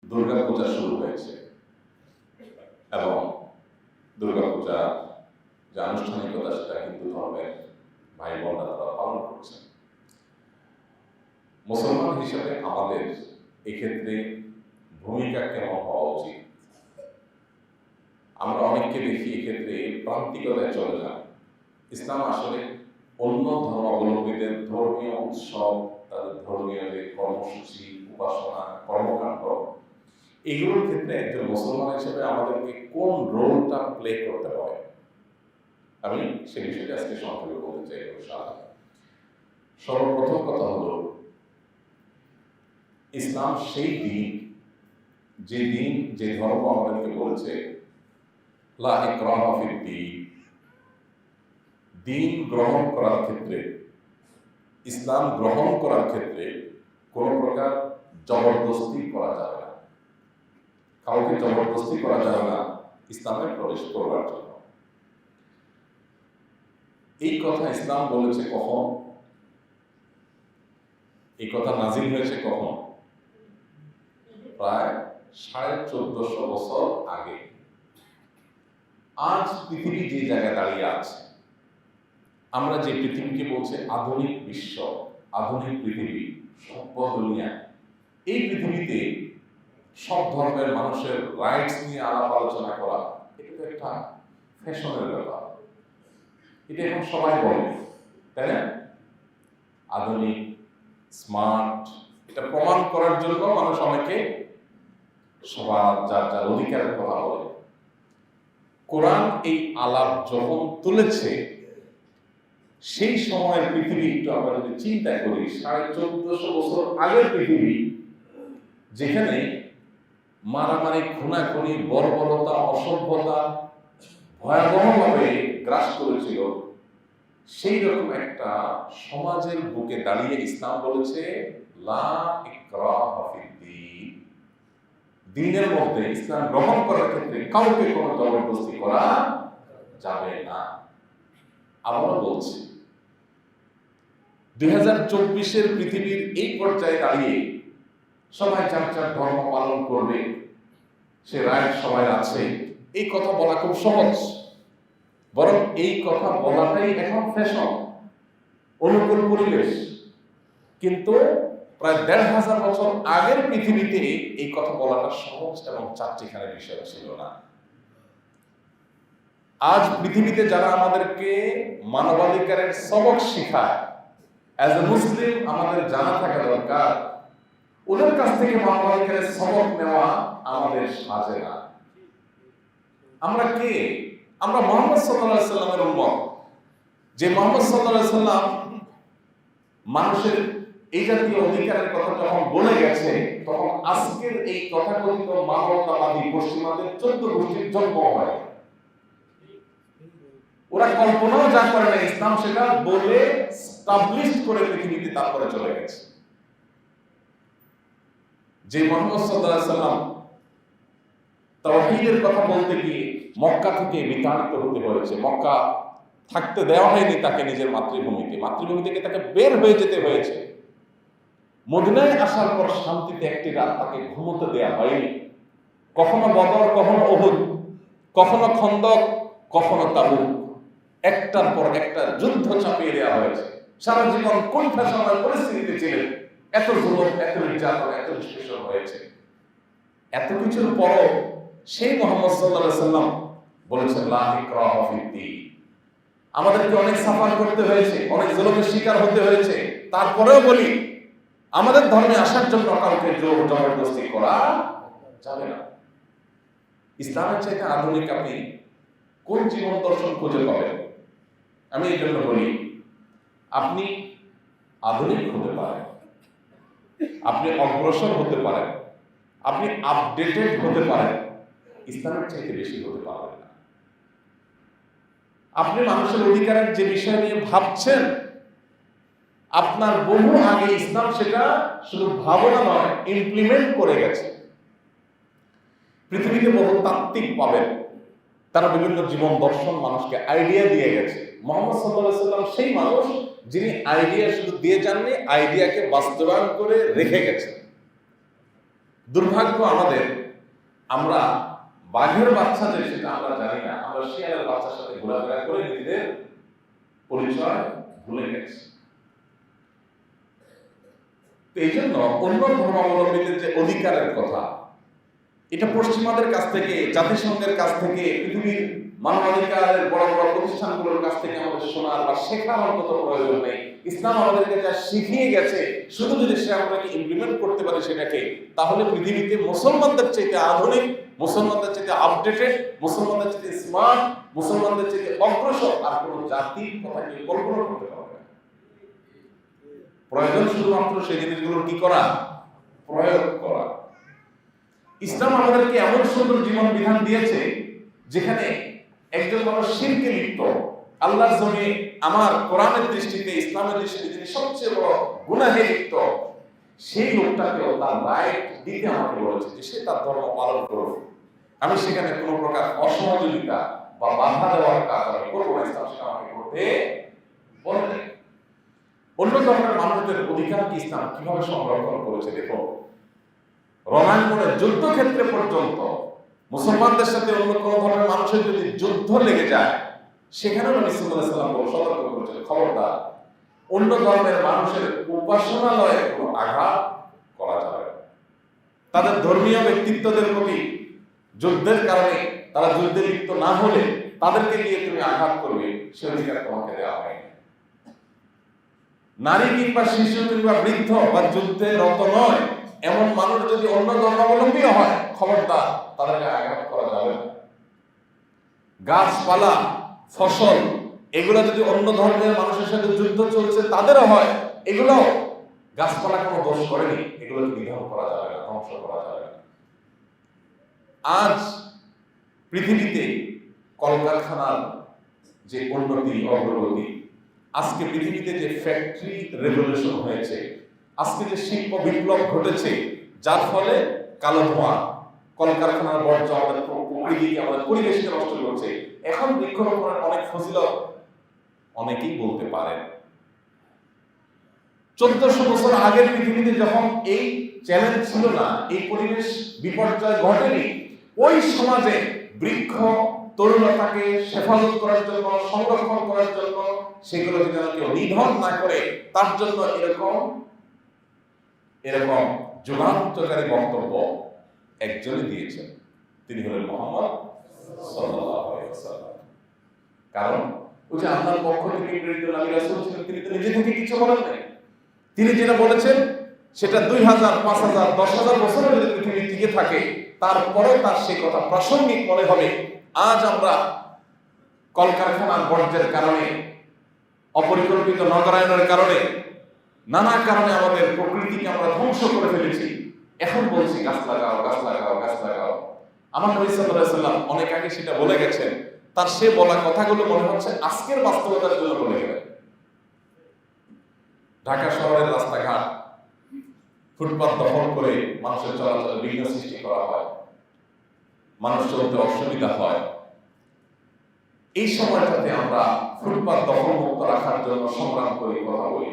দুর্গাপূজা শুরু হয়েছে এবং দুর্গাপূজা যে আনুষ্ঠানিকতা সেটা হিন্দু ধর্মের ভাই বোনরা তারা পালন করছেন। মুসলমান হিসেবে আমাদের এক্ষেত্রে ভূমিকা কেমন হওয়া উচিত? আমরা অনেককে দেখি এক্ষেত্রে প্রান্তিকতায় চলে যান। ইসলাম আসলে অন্য ধর্মাবলম্বীদের ধর্মীয় উৎসব, তাদের ধর্মীয় যে কর্মসূচি, উপাসনা, কর্মকাণ্ড, এগুলোর ক্ষেত্রে একজন মুসলমান হিসেবে আমাদেরকে কোন রোলটা প্লে করতে হবে, আমি সে বিষয়টি আজকে সংক্ষেপে বলতে চাই। সর্বপ্রথম কথা হলো, ইসলাম সেই দিন, যে দিন, যে ধর্ম আমাদেরকে বলেছে লা ইকরাহা ফিদ্দীন, দিন গ্রহণ করার ক্ষেত্রে, ইসলাম গ্রহণ করার ক্ষেত্রে কোন প্রকার জবরদস্তি করা যাবে না। কাউকে জবরদস্তি করা যাবে না ইসলামে প্রবেশ করবার জন্য। এই কথা ইসলাম বলেছে কখন? এই কথা নাজিল হয়েছে কখন? প্রায় 1450 বছর আগে। আজ পৃথিবী যে জায়গায় দাঁড়িয়ে আছে, আমরা যে পৃথিবীকে বলছে আধুনিক বিশ্ব, আধুনিক পৃথিবী, সভ্য দুনিয়া, এই পৃথিবীতে সব ধর্মের মানুষের রাইটস নিয়ে আলাপ আলোচনা করা, এটা তো একটা ফ্যাশনের ব্যাপার। এটা এখন সবাই বলে, তাই না? আধুনিক, স্মার্ট, এটা প্রমাণ করার জন্য মানুষ অনেকে সবার যার যার অধিকারের কথা বলে। কোরআন এই আলাপ যখন তুলেছে, সেই সময়ের পৃথিবী একটু আমরা যদি চিন্তা করি, 1450 বছর আগের পৃথিবী, যেখানে মারামারি, খুনাখুনি, বর্বরতা, অসভ্যতা ভয়াবহভাবে গ্রাস করেছিল, সেই রকম একটা সমাজের বুকে দাঁড়িয়ে ইসলাম বলেছে লা ইকরাহা ফিদ্দীন, দ্বীনের মধ্যে ইসলাম গ্রহণ করার ক্ষেত্রে কাউকে কোনো জবরদস্তি করা যাবে না। আমরা বলছি 2024-এর পৃথিবীর এই পর্যায়ে দাঁড়িয়ে সবাই যার যার ধর্ম পালন করবে, সে রাইট সবাই আছে, এই কথা বলা খুব সহজ। বরং এই কথা বলাটাই এখন ফ্যাশন, অনুকূল পরিবেশ। কিন্তু প্রায় 1500 বছর আগের পৃথিবীতে এই কথা বলাটা সহজ এবং চারটিখানের বিষয় ছিল না। আজ পৃথিবীতে যারা আমাদেরকে মানবাধিকারের সবক শিখায়, অ্যাজ এ মুসলিম আমাদের জানা থাকা দরকার, ওদের কাছ থেকে মানবাধিকারের সবক নেওয়া আমাদের সাজে না। আমরা কে? আমরা মুহাম্মদ সাল্লাল্লাহু আলাইহি সাল্লামের উম্মত। যে মুহাম্মদ সাল্লাল্লাহু আলাইহি সাল্লাম মানুষের এই জাতীয় অধিকারের কথা যখন বলে গেছে, তখন আজকের এই তথাকথিত মানবতাবাদী পশ্চিমাদের 14 গোষ্ঠীর জন্ম হয়। ওরা কল্পনাও যা করে না, ইসলাম সেটা বলে স্টাবলিশ করে পৃথিবীতে তারপরে চলে গেছে। যে মুহাম্মদ সাল্লাল্লাহু আলাইহি সাল্লাম তাওহীদের কথা বলতে গিয়ে মক্কা থেকে বিতাড়িত হতে হয়েছে, মক্কা থাকতে দেওয়া হয়নি তাকে নিজের মাতৃভূমি থেকে তাকে বের হয়ে যেতে হয়েছে। মদিনায় আসার পর শান্তিতে একটি রাত তাকে ঘুমোতে দেওয়া হয়নি। কখনো বদর, কখনো উহুদ, কখনো খন্দক, কখনো তাবুক, একটার পর একটা যুদ্ধ চাপিয়ে দেওয়া হয়েছে। সারা জীবন কোণঠাসার পরিস্থিতিতে ছিলেন, এত জুলুম, এত নির্যাতন, এত নিষ্পেষণ হয়েছে। এত কিছুর পরও সেই মুহাম্মদ সাল্লাল্লাহু আলাইহি সাল্লাম বলেছেন লা ইকরাহা ফিদ্দীন। আমাদেরকে অনেক সাফার করতে হয়েছে, অনেক জুলুমের শিকার হতে হয়েছে, তারপরেও বলি আমাদের ধর্মে আসার জন্য কাউকে জোর জবরদস্তি করা যাবে না। ইসলামের চাইতে আধুনিক আপনি কোন জীবন দর্শন খুঁজে পাবেন? আমি এই জন্য বলি, আপনি আধুনিক হতে পারেন, আপনি অগ্রসর হতে পারেন, আপনি আপডেটেড হতে পারেন, ইসলামের চাইতে বেশি হতে পারবেন না। আপনি মানুষের অধিকারের যে বিষয় নিয়ে ভাবছেন, আপনার বহু আগে ইসলাম সেটা শুধু ভাবনা নয়, ইমপ্লিমেন্ট করে গেছে। পৃথিবীতে বহু তাত্ত্বিক পাবেন, তারা বিভিন্ন জীবন দর্শন মানুষকে আইডিয়া দিয়ে গেছে। মুহাম্মদ সাল্লাল্লাহু আলাইহি সাল্লাম সেই মানুষ যিনি আইডিয়া শুধু দিয়ে যাননি, আইডিয়াকে বাস্তবায়ন করে রেখে গেছেন। দুর্ভাগ্য আমাদের, আমরা বাঘের বাচ্চা যে সেটা আমরা জানি না, আমরা শিয়ালের বাচ্চার সাথে ঘোরাফেরা করে নিজেদের পরিচয় ভুলে গেছি। এই জন্য অন্য ধর্মাবলম্বীদের যে অধিকারের কথা, এটা পশ্চিমাদের কাছ থেকে, জাতিসংঘের কাছ থেকে, পৃথিবীর মানবাধিকারের বড় বড় প্রতিষ্ঠানগুলোর কাছ থেকে আমাদের শোনার বা শেখার অন্তত প্রয়োজন নেই। ইসলাম আমাদেরকে যা শিখিয়ে গেছে, শুধু যদি সে আমরাকে ইমপ্লিমেন্ট করতে পারে সেটাকে, তাহলে পৃথিবীতে মুসলমানদের চাইতে আধুনিক, মুসলমানদের চাইতে আপডেটেড, মুসলমানদের চাইতে স্মার্ট, মুসলমানদের চাইতে অগ্রসর আর কোন জাতির কথা কেউ কল্পনা করতে পারবে না। প্রয়োজন শুধুমাত্র সেই জিনিসগুলোর কি করা, প্রয়োগ করা। ইসলাম আমাদেরকে এমন সুন্দর জীবন বিধান দিয়েছে যেখানে একজন মানুষ শিরকে লিপ্ত, আল্লাহর জমিনে আমার কোরআনের দৃষ্টিতে, ইসলামের দৃষ্টিতে যিনি সবচেয়ে বড় গুনাহে লিপ্ত, সেই লোকটাকেও তার রাইট দিতে আমাকে বলেছে যে সে তার ধর্ম পালন করবে। আমি সেখানে কোনো প্রকার অসহযোগিতা বা বাধা দেওয়ার কাজ আমি করবো না, ইসলাম সেটা আমাকে করতে বলে। অন্য ধর্মের মানুষদের অধিকার কি ইসলাম কিভাবে সংরক্ষণ করেছে দেখো। রণাঙ্গনের যুদ্ধক্ষেত্রে পর্যন্ত মুসলমানদের সাথে অন্য কোন ধর্মের মানুষের যদি যুদ্ধ লেগে যায়, সেখানেও নবী সাল্লাল্লাহু আলাইহি ওয়াসাল্লাম সতর্ক করেছেন, খবরদার অন্য ধর্মের মানুষের উপাসনালয়ে কোনো আঘাত করা যাবে না। তাদের ধর্মীয় ব্যক্তিত্বদের প্রতি যুদ্ধের কারণে তারা যুদ্ধে লিপ্ত না হলে তাদেরকে দিয়ে তুমি আঘাত করবে, সে অধিকার তোমাকে দেওয়া হয়নি। নারী কিংবা শিশু কিংবা বৃদ্ধ বা যুদ্ধে রত নয় এমন মানুষ যদি অন্য ধর্মাবলম্বী হয়, খবরদার তাদেরকে আঘাত করা যাবে না। গাছপালা, ফসল, এগুলো যদি অন্য ধর্মের মানুষের সাথে যুদ্ধ চলছে তাদেরও হয়, এগুলো গাছপালা কোনো দোষ করেনি, এগুলো নিধন করা যাবে না, ধ্বংস করা যাবে না। আজ পৃথিবীতে কলকারখানার যে উন্নতি, অগ্রগতি, আজকে পৃথিবীতে যে ফ্যাক্টরি রেভলিউশন হয়েছে, আজকে যে শিল্প বিপ্লব ঘটেছে, যার ফলে কালো ধোঁয়া, কলকারখানার বর্জ্য আমাদের প্রকৃতিকে, আমাদের পরিবেশকে নষ্ট করছে। এখন বৃক্ষরোপণের অনেক ফজিলত অনেকেই বলতে পারেন। 1400 বছর আগের পৃথিবীতে যখন এই চ্যালেঞ্জ ছিল না, এই পরিবেশ বিপর্যয় ঘটেনি, ওই সমাজে বৃক্ষ তরুণতাকে হেফাজত করার জন্য, সংরক্ষণ করার জন্য, সেগুলো যেন কেউ নিধন না করে, তার জন্য এরকম যুগান্তকারী বক্তব্য একজনই দিয়েছেন, তিনি হলেন মুহাম্মদ সাল্লাল্লাহু আলাইহি ওয়াসাল্লাম। কারণ ওই যে আল্লাহর পক্ষ থেকে প্রেরিত নবী রাসূল ছিলেন, তিনি তো নিজে থেকে কিছু বলেন নাই। তিনি যেটা বলেছেন সেটা 2000, 5000, 10,000 বছর যদি পৃথিবী টিকে থাকে, তারপরেও তার সেই কথা প্রাসঙ্গিক মনে হবে। আজ আমরা কলকারখানার বর্জ্যের কারণে, অপরিকল্পিত নগরায়নের কারণে, নানা কারণে আমাদের প্রকৃতিকে আমরা ধ্বংস করে ফেলেছি। এখন বলছি গাছ লাগাও, গাছ লাগাও, গাছ লাগাও। আমার নবী সাল্লাল্লাহু আলাইহি ওয়াসাল্লাম অনেক আগে সেটা বলে গেছেন। তার সে বলা কথাগুলো মনে হচ্ছে আজকের বাস্তবতার জন্য বলে গেলেন। ঢাকা শহরের রাস্তাঘাট, ফুটপাত দখল করে মানুষের চলাচলে বিঘ্ন সৃষ্টি করা হয়, মানুষ চলতে অসুবিধা হয়। এই সময়টাতে আমরা ফুটপাত দখল মুক্ত রাখার জন্য সংগ্রাম করি, কথা বলি।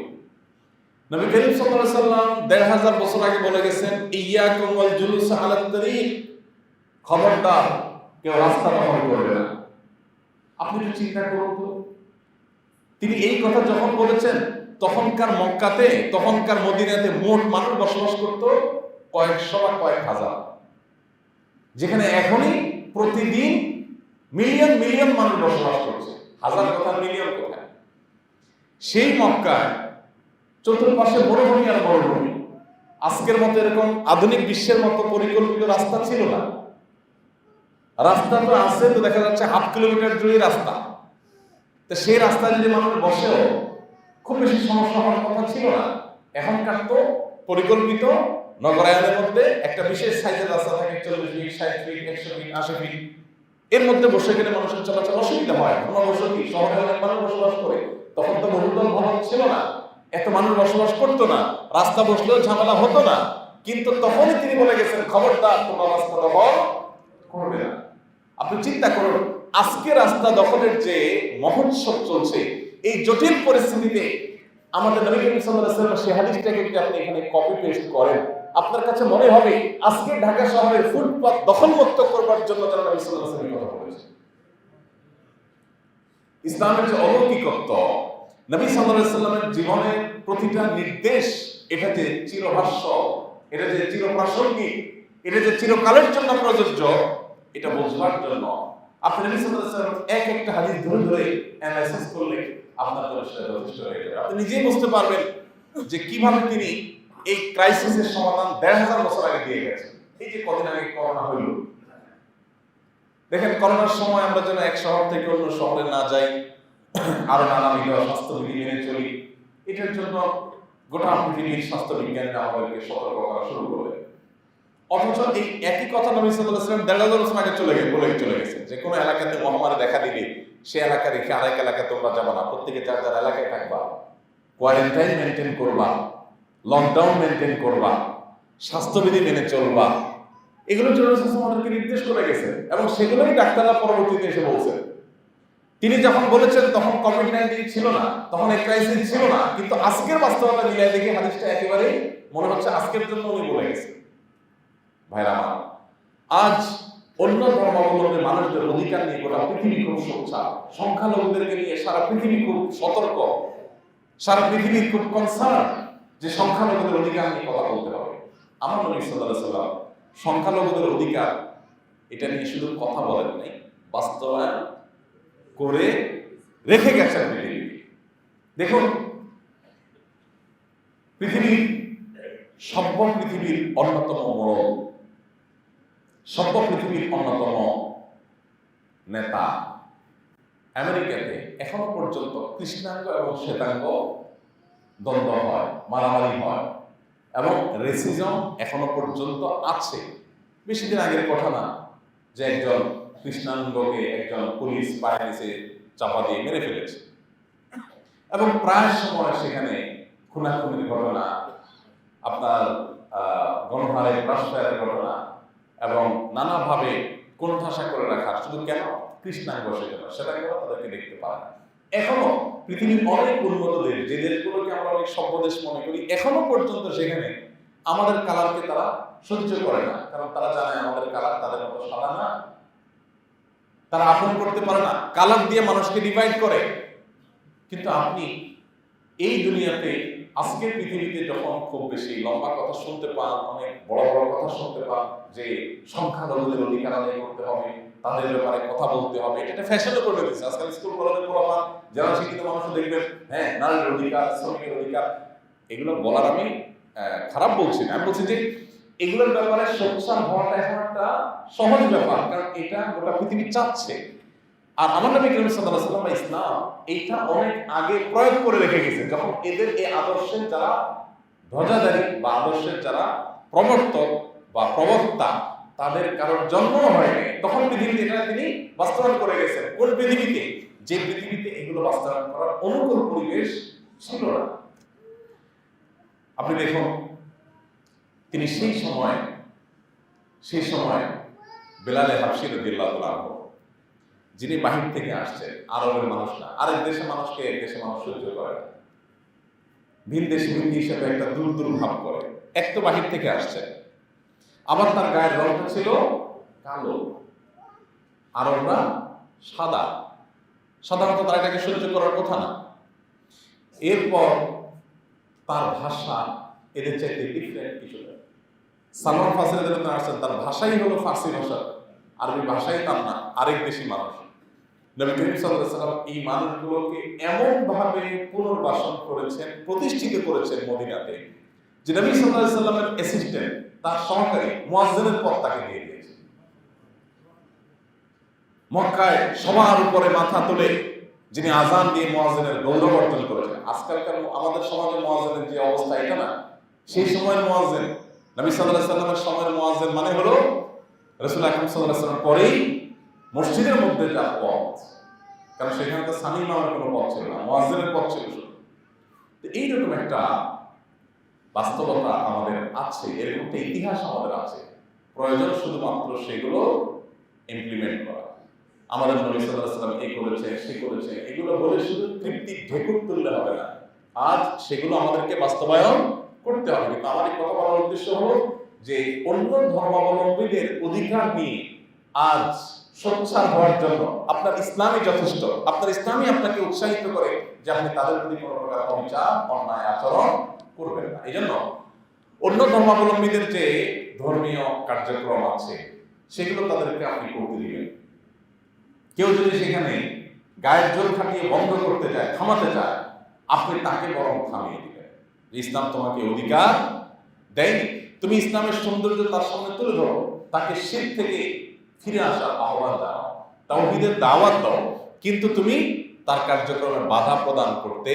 নবী করিম সাল্লাল্লাহু আলাইহি ওয়াসাল্লাম 1500 বছর আগে বলে গেছেন, ইয়াকুম ওয়াল জুলুস আলাত তারিক, খবরদার কেউ রাস্তা দখল করবে না। আপনি একটু চিন্তা করুন তো, তিনি এই কথা যখন বলেছেন, তখনকার মক্কাতে, তখনকার মদিনাতে মোট মানুষ বসবাস করত কয়েকশো বা কয়েক হাজার, যেখানে এখনই প্রতিদিন মিলিয়ন মিলিয়ন মানুষ বসবাস করছে। হাজার কথা, মিলিয়ন কোথায়। সেই মক্কায় চতুর্পাশে মরুভূমি আর মরুভূমি। আজকের মতো এরকম আধুনিক বিশ্বের মতো পরিকল্পিত রাস্তা ছিল না। রাস্তা তো আছে, তো দেখা যাচ্ছে 1/2 কিলোমিটার জুড়ে রাস্তা। তো সেই রাস্তায় যদি মানুষ বসেও খুব বেশি সমস্যা হওয়ার কথা ছিল না। এখনকার তো পরিকল্পিত নগরায়নের মধ্যে একটা বিশেষ সাইজের রাস্তা থাকে, 40 ফিট, 60 ফিট, 100 ফিট, 80 ফিট। এর মধ্যে বসে গেলে মানুষের চলাচল অসুবিধা হয়। ঘনবসতি, শহরে অনেক মানুষ বসবাস করে। তখন তো বহুতল ভবন ছিল না, এত মানুষ বসবাস করতো না, রাস্তা বসলেও ঝামেলা হতো না। কিন্তু তখনই তিনি বলে গেছেন, খবরদার তোমরা রাস্তা দখল করবে না। আপনি চিন্তা করুন, আজকে রাস্তা দখলের যে মহোৎসব চলছে, এই জটিল পরিস্থিতিতে আমাদের নবী করিম সাল্লাল্লাহু আলাইহি ওয়াসাল্লাম সেই হাদিসটাকে যদি আপনি এখানে কপি পেস্ট করেন, আপনার কাছে মনে হবে আজকে ঢাকা শহরে ফুটপাত দখলমুক্ত করবার জন্য যারা নবী সাল্লাল্লাহু আলাইহি ওয়াসাল্লাম কথা বলেছে। ইসলামের যে অলৌকিকত্ব, নবী সাল্লাল্লাহু আলাইহি ওয়াসাল্লামের জীবনের প্রতিটা নির্দেশ এটা যে চিরভাষ্য, এটা যে চিরপ্রাসঙ্গিক, এটা যে চিরকালের জন্য প্রযোজ্য, এটা বোঝবার জন্য আপনি নবী সাল্লাল্লাহু আলাইহি ওয়াসাল্লাম এক একটা হাদিস ধরে ধরে অ্যানালাইসিস করলে আপনার জন্য সেটা যথেষ্ট হয়ে যাবে। আপনি নিজেই বুঝতে পারবেন যে কিভাবে তিনি এই ক্রাইসিসের সমাধান ১৫০০ বছর আগে দিয়ে গেছেন। এই যে কদিন আগে করোনা হইল, দেখেন করোনার সময় আমরা যেন এক শহর থেকে অন্য শহরে না যাই, আরো নানাবিধ স্বাস্থ্যবিধি মেনে চলি, এটার জন্য গোটা পৃথিবীর স্বাস্থ্য বিজ্ঞানীরা আমাদেরকে সতর্ক করা শুরু করলেন। অথচ এই একই কথা নবী সাল্লাল্লাহু আলাইহি ওয়াসাল্লাম ১৫০০ বছর আগে বলে চলে গেছেন যে কোনো এলাকাতে মহামারী দেখা দিলে সে এলাকা রেখে আরেক এলাকায় তোমরা যাবা না, প্রত্যেকে যার যার এলাকায় থাকবা, কোয়ারেন্টাইন মেনটেন করবা, লকডাউন মেনটেন করবা, স্বাস্থ্যবিধি মেনে চলবা, এগুলো আমাদেরকে নির্দেশ করে গেছে এবং সেগুলোই ডাক্তাররা পরবর্তীতে এসে বলছেন। তিনি যখন বলেছেন তখন কোভিড-19 ছিল না, তখন এই ক্রাইসিস ছিল না, কিন্তু আজকের বাস্তবতা মিলাই দেখে হাদিসটা একেবারে মনে হচ্ছে আজকের জন্য উনি বলে গেছেন। ভাইরা আমার, আজ অন্য ধর্মাবলম্বী মানুষদের অধিকার নিয়ে গোটা পৃথিবী খুব সোচ্চার, সংখ্যালঘুদেরকে নিয়ে সারা পৃথিবী খুব সতর্ক, সারা পৃথিবী খুব কনসার্ন যে সংখ্যালঘুদের অধিকার নিয়ে কথা বলতে হবে। আমার নবী সাল্লাল্লাহু আলাইহি ওয়াসাল্লাম সংখ্যালঘুদের অধিকার এটা নিয়ে শুধু কথা বলেন নাই, বাস্তবায়ন করে রেখে গেছেন পৃথিবী। দেখুন, পৃথিবীর অন্যতম বড়, সভ্য পৃথিবীর অন্যতম নেতা আমেরিকাতে এখনো পর্যন্ত কৃষ্ণাঙ্গ এবং শ্বেতাঙ্গ দ্বন্দ্ব হয়, মারামারি হয় এবং রেসিজম এখনো পর্যন্ত আছে। বেশি দিন আগের কথা না যে একজন কৃষ্ণাঙ্গকে একজন পুলিশ পায়ের নিচে চাপা দিয়ে মেরে ফেলেছে এবং প্রায় সময় সেখানে খুনাখুনির ঘটনা, আপনার গণহারের প্রাশ্রয়ের ঘটনা এবং নানাভাবে কোণঠাসা করে রাখা, শুধু কেন কৃষ্ণাঙ্গ সেটাকে তাদেরকে দেখতে পারে না। এখনো পৃথিবীর অনেক উন্নত দেশ, যে দেশগুলোকে আমরা অনেক সভ্য দেশ মনে করি, এখনো পর্যন্ত সেখানে আমাদের কালারকে তারা সহ্য করে না, কারণ তারা জানে আমাদের কালার তাদের মতো সাদা না, তারা আপন করতে পারে না, কালার দিয়ে মানুষকে ডিভাইড করে। কিন্তু আপনি এই দুনিয়াতে আজকের পৃথিবীতে যখন খুব বেশি লম্বা কথা শুনতে পান, অনেক বড় বড় কথা শুনতে পান যে সংখ্যালঘুদের অধিকার আদায় করতে হবে, তাদের ব্যাপারে কথা বলতে হবে, এটা ফ্যাশনে করে দিচ্ছে। আজকাল স্কুল কলেজে পড়ান যারা শিক্ষিত মানুষ দেখবেন, হ্যাঁ নারীর অধিকার, শ্রমিকের অধিকার, এগুলো বলার আমি খারাপ বলছি না, আমি বলছি যে এগুলোর ব্যাপারে সোচ্চার হওয়াটা এখন একটা সহজ ব্যাপার, কারণ এটা গোটা পৃথিবী চাচ্ছে। আর আমার নবী করিম সাল্লাল্লাহু আলাইহি ওয়াসাল্লাম ইসলাম এইটা অনেক আগে প্রয়োগ করে রেখে গেছে। যখন এদের এই আদর্শের যারা ধ্বজাধারী বা আদর্শের যারা প্রবর্তক বা প্রবক্তা তাদের কারোর জন্ম হয়নি, তখন পৃথিবীতে এটা তিনি বাস্তবায়ন করে গেছেন। কোন পৃথিবীতে? যে পৃথিবীতে এগুলো বাস্তবায়ন করার অনুকূল পরিবেশ ছিল না। আপনি দেখুন, তিনি সেই সময় বেলালে হাবশী রাদিয়াল্লাহু আনহু, যিনি বাহির থেকে আসছেন, আরবের মানুষ না, আরেক দেশের মানুষকে এক দেশের মানুষ সহ্য করে না, ভিন দেশি হিন্দি হিসেবে একটা দূর ভাব করে, এক তো বাহির থেকে আসছে, আবার তার গায়ের রংটা ছিল কালো, আরবরা সাদা, সাধারণত তারা এটাকে সহ্য করার কথা না। এরপর তার ভাষা এদের চাইতে ডিফারেন্ট কিছু। সালমান ফার্সি রাদিয়াল্লাহু আনহু আসছেন, তার ভাষাই হলো ফার্সি ভাষা, আরবি ভাষাই তার না, আরেক দেশি মানুষ। নবী করিম সাল্লাল্লাহু আলাইহি ওয়াসাল্লাম এই মানুষগুলোকে এমন ভাবে পুনর্বাসন করেছেন, প্রতিষ্ঠিত করেছেন মদিনাতে, যে নবী সাল্লাল্লাহু আলাইহি ওয়াসাল্লামের অ্যাসিস্ট্যান্ট, তার সহকারী মুয়াজ্জিনের পদ তাকে দিয়ে দিয়েছে। মক্কায় সবার উপরে মাথা তুলে যিনি আযান দিয়ে মুয়াজ্জিনের গৌরব অর্জন করেছেন। আজকালকার আমাদের সমাজে মুয়াজ্জিনের যে অবস্থা, এটা না, সেই সময়ের মুয়াজ্জিন, নবী সাল্লাল্লাহু আলাইহি ওয়াসাল্লামের সময়ের মুয়াজ্জিন মানে হলো রাসূল আকরাম সাল্লাল্লাহু আলাইহি ওয়াসাল্লাম পরেই মসজিদের মধ্যে যার পথ, কারণ সেখানে তো সানি ইমামের কোনো পথ ছিল না, মুয়াজ্জিনের পথ ছিল শুধু। এইরকম একটা বাস্তবতা আমাদের আছে, এরকম একটা ইতিহাস আমাদের আছে, প্রয়োজন শুধুমাত্র সেগুলো ইমপ্লিমেন্ট করা। আমাদের নবী সাল্লাল্লাহু আলাইহি ওয়াসাল্লাম এই করেছে, সে করেছে, এগুলো বলে শুধু তৃপ্তি ঢেকুর তুললে হবে না, আজ সেগুলো আমাদেরকে বাস্তবায়ন করতে হবে। কিন্তু আমার এই কথা বলার উদ্দেশ্য হলো যে অন্য ধর্মাবলম্বীদের অধিকার নিয়ে আজ সোচ্চার হওয়ার জন্য আপনার ইসলামই যথেষ্ট। আপনার ইসলামই আপনাকে উৎসাহিত করে যে আপনি তাদের প্রতি কোনো প্রকার অবিচার, অন্যায় আচরণ করবেন না। এই জন্য অন্য ধর্মাবলম্বীদের যে ধর্মীয় কার্যক্রম আছে সেগুলো তাদেরকে আপনি করতে দিবেন। কেউ যদি সেখানে গায়ের জোর খাটিয়ে বন্ধ করতে চায়, থামাতে চায়, আপনি তাকে বরং থামিয়ে দিবেন। ইসলাম তোমাকে অধিকার দেয়নি, তুমি ইসলামের সৌন্দর্য তার সামনে তুলে ধরো, তাকে শিরক থেকে ফিরে আসার আহ্বান জানাও, তাওহীদের দাওয়াত দাও, কিন্তু তুমি তার কার্যক্রমে বাধা প্রদান করতে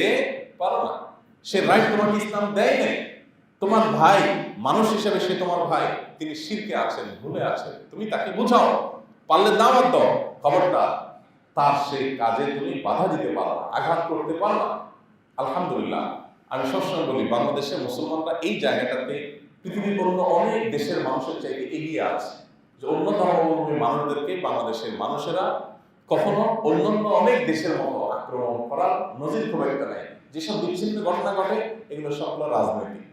পারো না। সে রাইট তোমাকে ইসলাম দেয় নাই। তোমার ভাই মানুষ হিসেবে সে তোমার ভাই, তিনি শিরকে আছেন, ভুলে আছেন, তুমি তাকে বুঝাও, পারলে দাওয়াত দাও, খবরদার তার সেই কাজে তুমি বাধা দিতে পারো না, আঘাত করতে পারো না। আলহামদুলিল্লাহ, আমি সবসময় বলি বাংলাদেশে মুসলমানরা এই জায়গাটাতে পৃথিবীর অন্য অনেক দেশের মানুষের চাইতে এগিয়ে আছে, যে অন্য ধর্মাবলম্বী মানুষদেরকে বাংলাদেশের মানুষেরা কখনো অন্যান্য অনেক দেশের মতো আক্রমণ করার নজির খুব একটা নেই। যেসব বিচ্ছিন্ন ঘটনা ঘটে এগুলো সবগুলো রাজনৈতিক,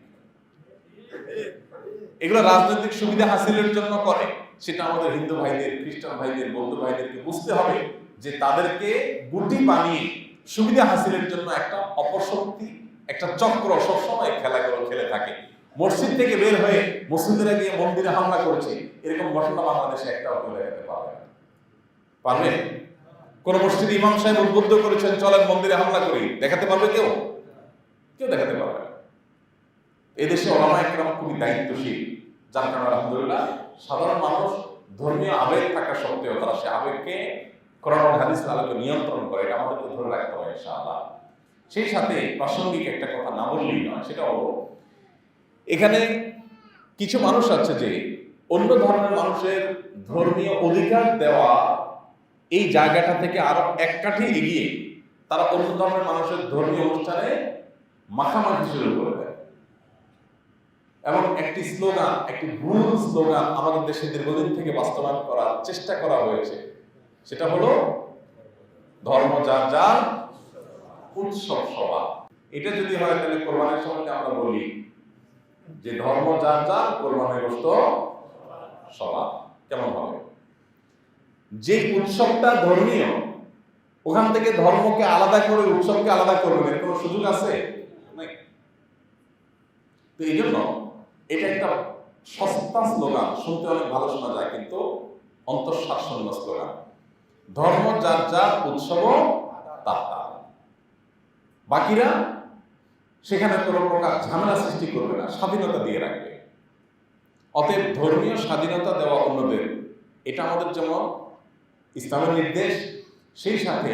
এগুলো রাজনৈতিক সুবিধা হাসিলের জন্য করে। সেটা আমাদের হিন্দু ভাইদের, খ্রিস্টান ভাইদের, বৌদ্ধ ভাইদেরকে বুঝতে হবে যে তাদেরকে গুটি বানিয়ে সুবিধা হাসিলের জন্য একটা অপশক্তি, একটা চক্র সবসময় খেলাগুলো খেলে থাকে। মসজিদ থেকে বের হয়ে মুসলিমরা গিয়ে মন্দিরে হামলা করেছে, এরকম ঘটনা বাংলাদেশে একটাও কেউ দেখাতে পারবে না। পারবে? কোন মসজিদ ইমাম সাহেব উদ্বুদ্ধ করেছেন চলেন মন্দিরে হামলা করি, দেখাতে পারবে কেউ? কেউ দেখাতে পারবে না। এদেশে ওলামা একরাম খুবই দায়িত্বশীল, যার কারণে আলহামদুলিল্লাহ সাধারণ মানুষ ধর্মীয় আবেগ থাকা সত্ত্বেও তারা সে আবেগকে কোরআন ও হাদিসের আলোকে নিয়ন্ত্রণ করে। এটা আমাদেরকে ধরে রাখতে হবে ইনশাআল্লাহ। সেই সাথে প্রাসঙ্গিক একটা কথা না বললেই নয়, সেটা হলো এখানে কিছু মানুষ আছে যে অন্য ধর্মের মানুষের ধর্মীয় অধিকার দেওয়া এই জায়গাটা থেকে আরো এক কাঠি এগিয়ে তারা অন্য ধর্মের মানুষের ধর্মীয় অনুষ্ঠানে মাখামাখি শুরু করে দেয়। এবং একটি স্লোগান, একটি ভুল স্লোগান আমাদের দেশে দীর্ঘদিন থেকে বাস্তবায়ন করার চেষ্টা করা হয়েছে, সেটা হলো ধর্ম যার যার, উৎসব সবার। এটা যদি হয় তাহলে কোরবানির সময় আমরা বলি যে ধর্ম যার যার, কোরবানির গোশত সবার। কেমন হবে? যে উৎসবটা ধর্মীয়, ওখান থেকে ধর্মকে আলাদা করে উৎসবকে আলাদা করবেন এর কোনো সুযোগ আছে? তো এই জন্য এটা একটা সস্তা স্লোগান, শুনতে অনেক ভালো শোনা যায়, কিন্তু অন্তঃসারশূন্য স্লোগান। ধর্ম যার যার, উৎসব তার তার। বাকিরা সেখানে কোনো প্রকার ঝামেলা সৃষ্টি করবে না, স্বাধীনতা দিয়ে রাখবে। অতএব ধর্মীয় স্বাধীনতা দেওয়া অন্যদের, এটা আমাদের যেমন ইসলামের নির্দেশ, সেই সাথে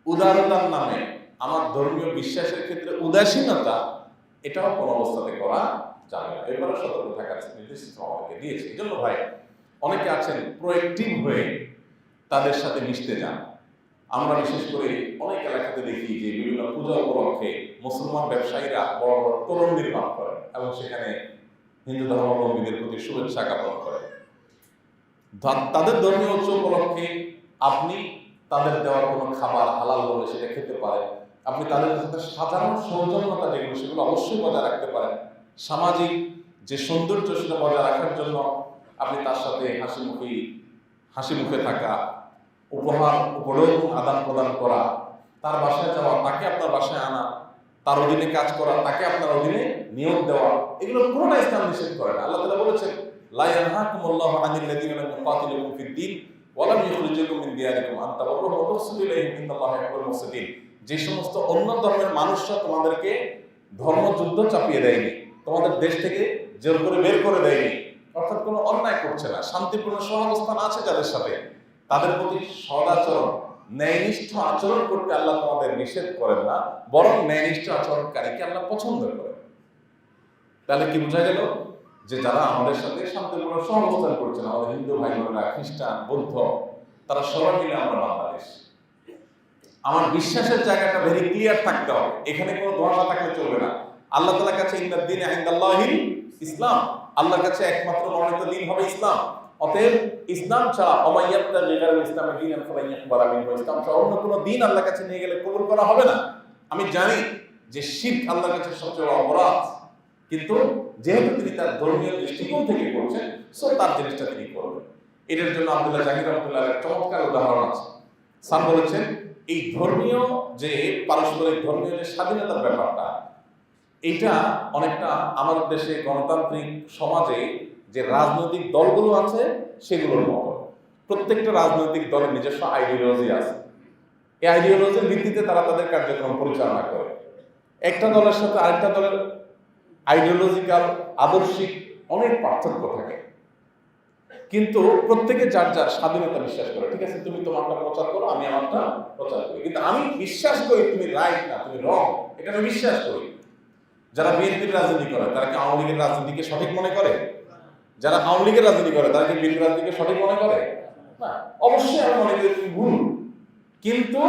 উদারতার নামে আমার ধর্মীয় বিশ্বাসের ক্ষেত্রে উদাসীনতা, এটাও কোনো অবস্থাতে করা যাবে না। এবারে সতর্ক থাকার নির্দেশ আমাদেরকে দিয়েছে। এই জন্য ভাই অনেকে আছেন প্রোয়েক্টিভ হয়ে তাদের সাথে মিশতে যান। আমরা বিশেষ করে অনেক এলাকাতে দেখি যে বিভিন্ন পূজা উপলক্ষে মুসলমান ব্যবসায়ীরা বড় বড় তোরণ নির্মাণ করেন এবং সেখানে হিন্দু ধর্মাবলম্বীদের প্রতি শুভেচ্ছা জ্ঞাপন করেন। তাদের ধর্মীয় উৎসব উপলক্ষে আপনি তাদের দেওয়ার কোনো খাবার হালাল বলে সেটা খেতে পারেন। আপনি তাদের সাথে সাধারণ সৌজন্যতা যেগুলো, সেগুলো অবশ্যই বজায় রাখতে পারেন। সামাজিক যে সৌন্দর্য সেটা বজায় রাখার জন্য আপনি তার সাথে হাসি মুখে থাকা, উপহার উপঢৌকন আদান প্রদান করা, তার বাসায় যাওয়া, তাকে আপনার বাসায় আনা, তার অধীনে কাজ করা, তাকে আপনার অধীনে নিয়োগ দেওয়া, এগুলো পুরোটা ইসলাম নিষেধ করে না। আল্লাহ তাআলা বলেছেন লা ইয়ানহাকুমুল্লাহু আনিল লাযীনা লাম ইউকাতিলুকুম ফিদ-দীন ওয়া লাম ইখরিজুকুম মিন দিয়ারিকুম আন তাবাররুহুম ওয়া তুহসিনু ইলাইহিম ইন্নাল্লাহা ইউহিব্বুল মুহসিনিন। যে সমস্ত অন্য ধর্মের মানুষরা তোমাদেরকে ধর্মযুদ্ধ চাপিয়ে দেয়নি, তোমাদের দেশ থেকে জোর করে বের করে দেয়নি, অর্থাৎ কোনো অন্যায় করছে না, শান্তিপূর্ণ সহাবস্থান আছে যাদের সাথে, তাদের প্রতি সদাচরণ, ন্যায়নিষ্ঠ আচরণ করতে আল্লাহ তোমাদের নিষেধ করেন না, বরং ন্যায়নিষ্ঠ আচরণকারীকে আল্লাহ পছন্দ করেন। তাহলে কি বোঝা গেল? যে যারা আমাদের সাথে শান্তিপূর্ণ সহাবস্থান করছেন, আমাদের হিন্দু ভাই বোনেরা, খ্রিস্টান, বৌদ্ধ, তারা সবাই মিলে আমরা বাংলাদেশ। আমার বিশ্বাসের জায়গাটা ভেরি ক্লিয়ার থাকতে হবে, এখানে কোনো ধোঁয়াশা থাকলে চলবে না। আল্লাহ তাআলার কাছে ইন্নাদ দীন ইনদাল্লাহিল ইসলাম, আল্লাহর কাছে একমাত্র মনোনীত দিন হবে ইসলাম। অতএব ইসলাম ছাড়া অমাইয়াত্তা লিগাল ইসলামের দিন ফালাইয়াকবারা মিনহু, ইসলাম ছাড়া অন্য কোনো দিন আল্লাহর কাছে নিয়ে গেলে কবুল করা হবে না। আমি জানি যে শিরক আল্লাহর কাছে সবচেয়ে বড় অপরাধ, কিন্তু যেহেতু তিনি তার ধর্মীয় দৃষ্টিকোণ থেকে করছেন, সো তার জিনিসটা তিনি করবেন। এটার জন্য আব্দুল্লাহ জাহির রহমতুল্লাহ এর চমৎকার উদাহরণ আছে। স্যার বলেছেন এই ধর্মীয় যে পারস্পরিক ধর্মীয় যে স্বাধীনতার ব্যাপারটা, এটা অনেকটা আমাদের দেশে গণতান্ত্রিক সমাজে যে রাজনৈতিক দলগুলো আছে সেগুলোর মতো। প্রত্যেকটা রাজনৈতিক দলের নিজস্ব আইডিওলজি আছে। এই আইডিওলজির ভিত্তিতে তারা তাদের কার্যক্রম পরিচালনা করে। একটা দলের সাথে আরেকটা দলের আইডিওলজিক্যাল আদর্শিক অনেক পার্থক্য থাকে, কিন্তু প্রত্যেকে যার যার স্বাধীনতা বিশ্বাস করে। ঠিক আছে, তুমি তোমারটা প্রচার করো, আমি আমারটা প্রচার করি, কিন্তু আমি বিশ্বাস করি তুমি রাইট না, তুমি রং, এটা আমি বিশ্বাস করি। যারা বিএনপির রাজনীতি করে তারা কি আওয়ামী লীগের রাজনীতিকে সঠিক মনে করে? যারা আওয়ামী লীগের রাজনীতি করে তারা কি বিএনপির রাজনীতিকে সঠিক মনে করে? না, অবশ্যই আমি মনে করি তুমি ভুল। কিন্তু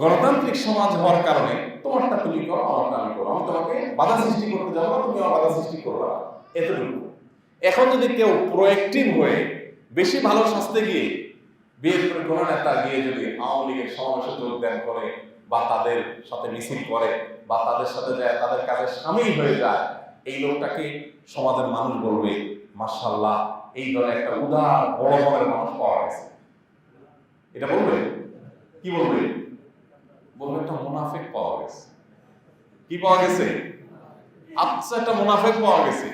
গণতান্ত্রিক সমাজ হওয়ার কারণে তোমারটা তুমি করো, আমারটা আমি করো, আমি তোমাকে বাধা সৃষ্টি করতে যাবো না, তুমি আমার বাধা সৃষ্টি করবে না, এতটুকু। এখন যদি কেউ প্রোঅ্যাক্টিভ হয়ে বেশি ভালো শাস্তে গিয়ে বিএনপির কোনো নেতা গিয়ে যদি আওয়ামী লীগের সমাবেশে যোগদান করে বা তাদের সাথে মিছিল করে বা তাদের সাথে যায় তাদের কাজে সামিল হয়ে যায়, এই লোকটাকে সমাজের মানুষ বলবে মাশাআল্লাহ, এই দলে একটা উদার বড় মনের মানুষ পাওয়া গেছে। এটা বলবে কি বলবে? বলবে একটা মুনাফিক পাওয়া গেছে। কি পাওয়া গেছে? আচ্ছা, একটা মুনাফিক পাওয়া গেছে।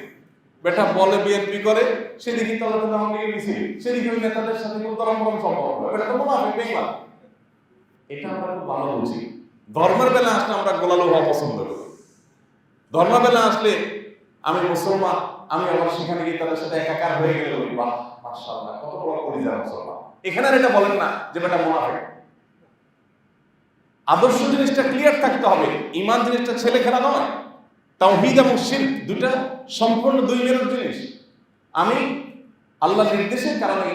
বেটা বলে বিএনপি করে, সেদিকে তাহলে তো আওয়ামী লীগের মিছিল, সেদিকে ওই নেতাদের সাথে কোনো তরঙ্গম সম্ভব হবে, এটা তো মুনাফিক বেঈমান। এটা আমরা খুব ভালো বুঝি। ধর্মের বেলা আসলে আমরা গোলালো হওয়া পছন্দ করি। ধর্মের বেলা আসলে আমি মুসলমান, আমি আবার সেখানে গিয়ে তাদের সাথে একাকার হয়ে গেলে বলি বাহ মাশাআল্লাহ, কত বড় পরিবার মুসলমান। এখানে আর এটা বলেন না যে বেটা মুনাফিক। আদর্শ জিনিসটা ক্লিয়ার থাকতে হবে। ঈমান জিনিসটা ছেলে খেলা নয়। তাওহীদ এবং শিরক দুটো সম্পূর্ণ দুই মেরুর জিনিস। আমি আল্লাহর নির্দেশের কারণে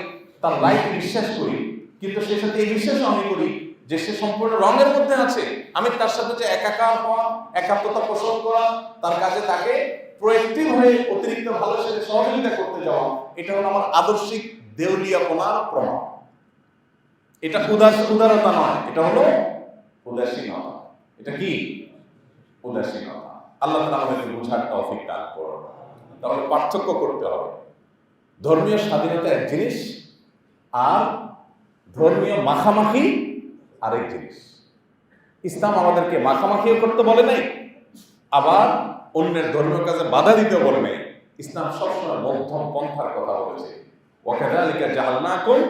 তার লাইফ বিশ্বাস করি, কিন্তু সে সাথে এই বিশ্বাসও আমি করি যে সে সম্পূর্ণ রঙের মধ্যে আছে। আমি তার সাথে যে একাকার হওয়া, একাত্মতা পোষণ করা, তার কাজে তাকে প্রোঅ্যাক্টিভ হয়ে অতিরিক্ত ভালো সাথে সহযোগিতা করতে যাওয়া, এটা হলো আমার আদর্শিক দেউলিয়াপনার প্রমাণ। এটা উদারতা নয়, এটা হলো উদাসীনতা। এটা কি? উদাসীনতা। আল্লাহ তাআলা আমাদেরকে বোঝার তৌফিক দান করুন। তাহলে পার্থক্য করতে হবে। ধর্মীয় স্বাধীনতা এক জিনিস, আর ধর্মীয় মাখামাখি আরেক জিনিস। ইসলাম আমাদেরকে মাখামাখিও করতে বলে নাই, আবার অন্যের ধর্মীয় কাজে বাধা দিতেও বলে নাই। ইসলাম সবসময় মধ্যম পন্থার কথা বলেছে। ওয়াকাযালিকা জাআলনাকুম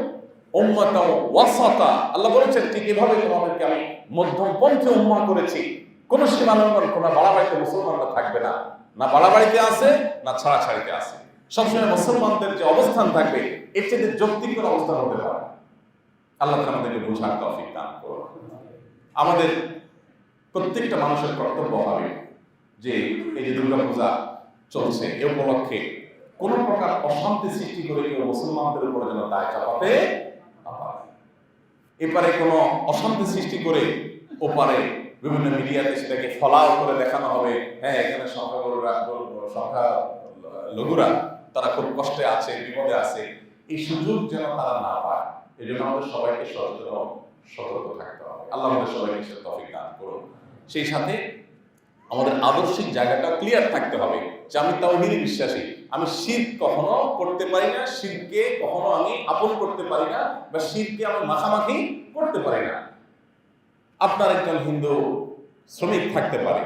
উম্মাতাও ওয়াসাতা। আল্লাহ বলেছেন ঠিক এভাবে তোমাদেরকে আমি মধ্যম পন্থী উম্মাহ করেছি। কোন সীমালঙ্ঘন, কোন বাড়াবাড়িতে মুসলমানরা থাকবে না, না বাড়াবাড়িতে আছে না ছাড়াছাড়িতে আছে। সবসময় মুসলমানদের যে অবস্থান থাকবে এর চেয়ে যৌক্তিক কোনো অবস্থান হতে পারে। আল্লাহ তাআলা আমাদেরকে বোঝার তৌফিক দান করুন। আমাদের প্রত্যেকটা মানুষের কর্তব্য হবে যে এই যে দুর্গা পূজা চলছে, এ উপলক্ষে কোন প্রকার অশান্তি সৃষ্টি করে কেউ মুসলমানদের উপরে যেন দায় চাপাতে না পারে। এপারে কোনো অশান্তি সৃষ্টি করে ওপারে বিভিন্ন মিডিয়াতে সেটাকে ফলাও করে দেখানো হবে, হ্যাঁ এখানে সংখ্যা লঘুরা তারা খুব কষ্টে আছে, বিপদে আছে, এই সুযোগ যেন তারা না পায়। এই জন্য আমাদের সবাইকে সতর্ক থাকতে হবে। আল্লাহ আমাদের সবাইকে সে তৌফিক দান করুন। সেই সাথে আমাদের আদর্শিক জায়গাটা ক্লিয়ার থাকতে হবে যে আমি তাওহীদে বিশ্বাসী, আমি শিরক কখনো করতে পারি না, শিরকে কখনো আমি আপন করতে পারি না, বা শিরকে আমি মাখামাখি করতে পারি না। আপনার একজন হিন্দু শ্রমিক থাকতে পারে,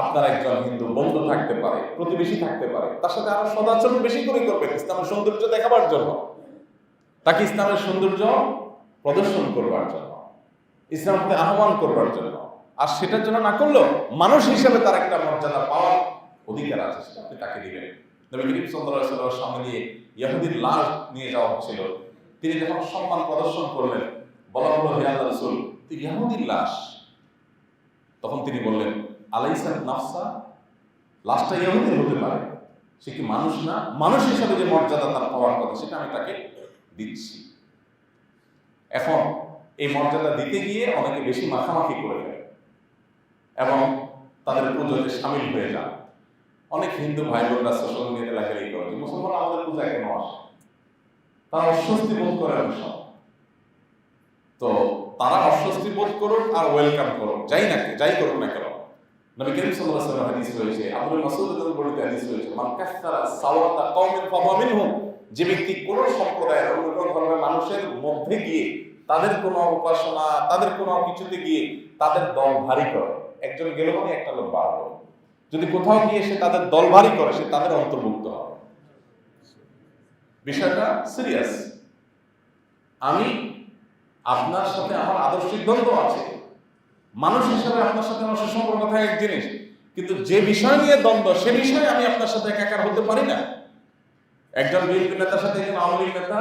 আপনার একজন হিন্দু বন্ধু থাকতে পারে, প্রতিবেশী থাকতে পারে, তার সাথে আরো সদাচরণ বেশি করে করবেন ইসলামের সৌন্দর্য দেখাবার জন্য, তাকে ইসলামের সৌন্দর্য প্রদর্শন করবার জন্য, ইসলামকে আহ্বান করবার জন্য। আর সেটার জন্য না করলেও মানুষ হিসেবে তার একটা মর্যাদা পাওয়ার অধিকার আছে, সেটা আপনি তাকে দিবেন। নবী করিম সাল্লাল্লাহু আলাইহি ওয়াসাল্লামের সামনে দিয়ে ইহুদির লাশ নিয়ে যাওয়া হচ্ছিল, তিনি যখন সম্মান প্রদর্শন করলেন, বলা হলো হে আল্লাহর রাসূল, তুই ইহুদির লাশ। তখন তিনি বললেন আলাইসা নাফসা, লাশটা ইহুদির হতে পারে, সে কি মানুষ না? মানুষ হিসেবে যে মর্যাদা তার পাওয়ার কথা সেটা আমি তাকে দিচ্ছি। এখন এই মর্যাদা দিতে গিয়ে অনেকে বেশি মাখামাখি করে দেয় এবং তাদের পুজোতে সামিল হয়ে যান। অনেক হিন্দু ভাই বোনরা সোশ্যাল মিডিয়াতে লেখালেখি করে যে মুসলমান আমাদের পূজায় কেন আসে, তারা অস্বস্তি বোধ করে অনেক সময়। তো তারা অস্বস্তি বোধ করুক আর ওয়েলকাম করুক, যাই করুক না কেন, নবী করিম সাল্লাল্লাহু আলাইহি ওয়াসাল্লাম হাদিস রয়েছে, আবুল মাসউদ রাদিয়াল্লাহু বর্ণিত হাদিস রয়েছে, মান কাসসারা সাওয়াতা কওমিন ফাহুয়া মিনহুম, যে ব্যক্তি কোন সম্প্রদায়ের অন্য কোন ধর্মের মানুষের মধ্যে গিয়ে তাদের কোন উপাসনা, তাদের কোন কিছুতে গিয়ে তাদের দল ভারী করে, একজন গেল মানে একটা লোক বাড়লো, যদি কোথাও গিয়ে সে তাদের দল ভারী করে সে তাদের অন্তর্ভুক্ত হবে। বিষয়টা সিরিয়াস। আমি আপনার সাথে আমার আদর্শিক দ্বন্দ্ব আছে, মানুষ হিসাবে আপনার সাথে আমার সুসম্পর্ক থাকে এক জিনিস, কিন্তু যে বিষয় নিয়ে দ্বন্দ্ব সে বিষয়ে আমি আপনার সাথে একাকার হতে পারি না। একজন বিএনপি নেতার সাথে একজন আওয়ামী লীগ নেতা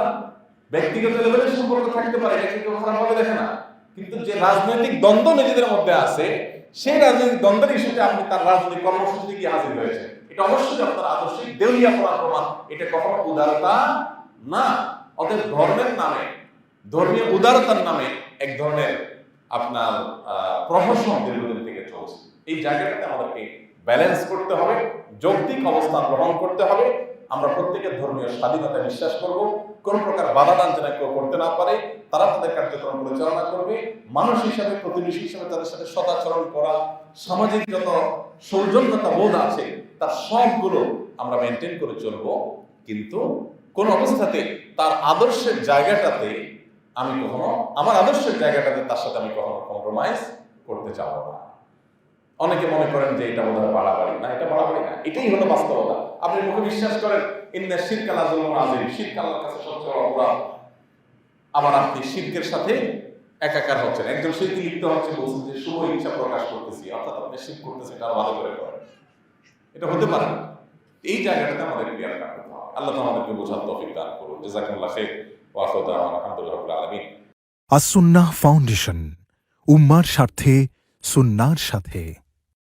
ব্যক্তিগত লেভেলে সম্পর্ক থাকতে পারে, এটা কেউ খারাপভাবে দেখে না, কিন্তু যে রাজনৈতিক দ্বন্দ্ব নিজেদের মধ্যে আছে সেই রাজনৈতিক দ্বন্দ্বের ইস্যুতে আপনি তার রাজনৈতিক কর্মসূচিতে গিয়ে হাজির হয়েছে, এটা অবশ্যই আপনার আদর্শিক দেউলিয়া পড়ার প্রমাণ, এটা কখনো উদারতা না। অতএব ধর্মের নামে, ধর্মীয় উদারতার নামে এক ধরনের আপনার প্রহসন দীর্ঘদিন থেকে চলছে। এই জায়গাটাতে আমাদেরকে ব্যালেন্স করতে হবে, যৌক্তিক অবস্থান গ্রহণ করতে হবে। আমরা প্রত্যেকের ধর্মীয় স্বাধীনতা বিশ্বাস করব, কোন প্রকার বাধাদান যেন কেউ করতে না পারে, তারা তাদের কার্যক্রম পরিচালনা করবে। মানুষ হিসাবে, প্রতিবেশী হিসাবে তাদের সাথে সদাচরণ করা, সামাজিক যত সৌজন্যতা বোধ আছে তার সবগুলো আমরা মেনটেন করে চলবো, কিন্তু কোন অবস্থাতে তার আদর্শের জায়গাটাতে আমি কখনো, আমার আদর্শের জায়গাটাতে তার সাথে আমি কখনো কম্প্রোমাইজ করতে চাবো না। অনেকে মনে করেন যে এটা বোধহয় বাড়াবাড়ি, না এটা বাড়াবাড়ি না, এটাই হলো বাস্তবতা। আপনি মুখে বিশ্বাস করেন ইন্না শিরকা লাযুলমুন আযীম, শিরক আল্লাহর কাছে সবচেয়ে বড় অপরাধ, আবার আপনি শিরকের সাথে একাকার হচ্ছেন। একজন শিরকে লিপ্ত হচ্ছে, বলছেন যে শুভ ইচ্ছা প্রকাশ করতেছি, অর্থাৎ আপনি শিরক করতেছেন, এটা ভালো করে করেন, এটা হতে পারে না। এই জায়গাটাতে আমাদের ক্লিয়ার রাখতে হবে। আল্লাহ আমাদেরকে বোঝার তৌফিক দান করুন। জাযাকুমুল্লাহ খাইর ওয়া আখিরু দাওয়ানা আলহামদুলিল্লাহি রাব্বিল আলামিন। আস-সুন্নাহ ফাউন্ডেশন, উম্মার স্বার্থে সুন্নাহর সাথে।